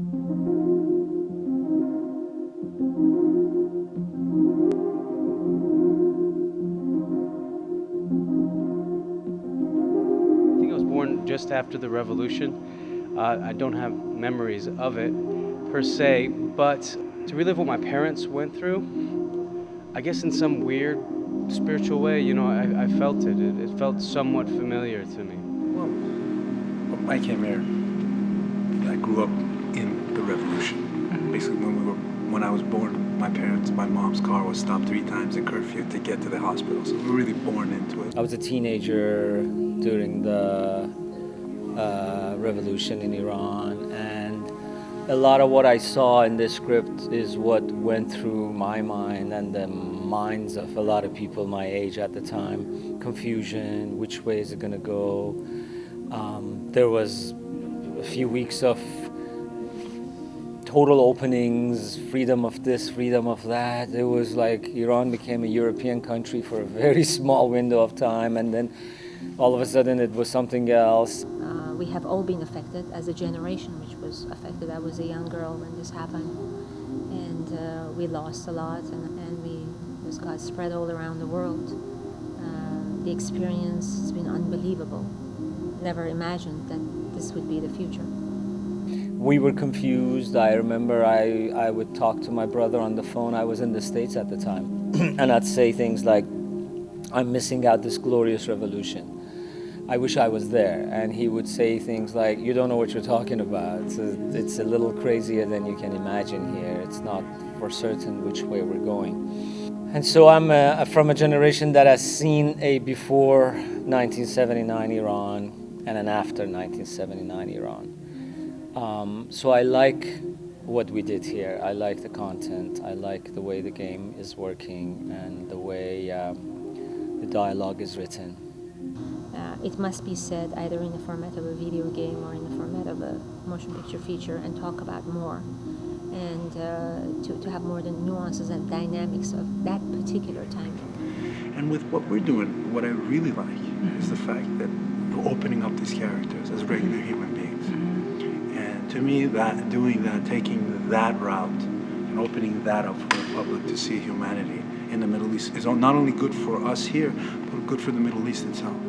I think I was born just after the revolution. I don't have memories of it per se, but to relive what my parents went through, I guess in some weird spiritual way, I felt it. It felt somewhat familiar to me. Well, I came here. I grew up in the revolution. Basically, when I was born, my mom's car was stopped 3 times in curfew to get to the hospital. So we were really born into it. I was a teenager during the revolution in Iran, and a lot of what I saw in this script is what went through my mind and the minds of a lot of people my age at the time. Confusion, which way is it going to go? There was a few weeks of total openings, freedom of this, freedom of that. It was like Iran became a European country for a very small window of time, and then all of a sudden it was something else. We have all been affected as a generation which was affected. I was a young girl when this happened, and we lost a lot, and this got spread all around the world. The experience has been unbelievable. Never imagined that this would be the future. We were confused. I remember I would talk to my brother on the phone. I was in the States at the time. And I'd say things like, I'm missing out this glorious revolution. I wish I was there. And he would say things like, you don't know what you're talking about. It's a little crazier than you can imagine here. It's not for certain which way we're going. And so I'm from a generation that has seen a before 1979 Iran and an after 1979 Iran. So I like what we did here. I like the content. I like the way the game is working and the way the dialogue is written. It must be said either in the format of a video game or in the format of a motion picture feature, and talk about more, and to have more the nuances and dynamics of that particular time. And with what we're doing, what I really like is the fact that we're opening up these characters as regular human beings. And to me, doing that, taking that route, and opening that up for the public to see humanity in the Middle East is not only good for us here, but good for the Middle East itself.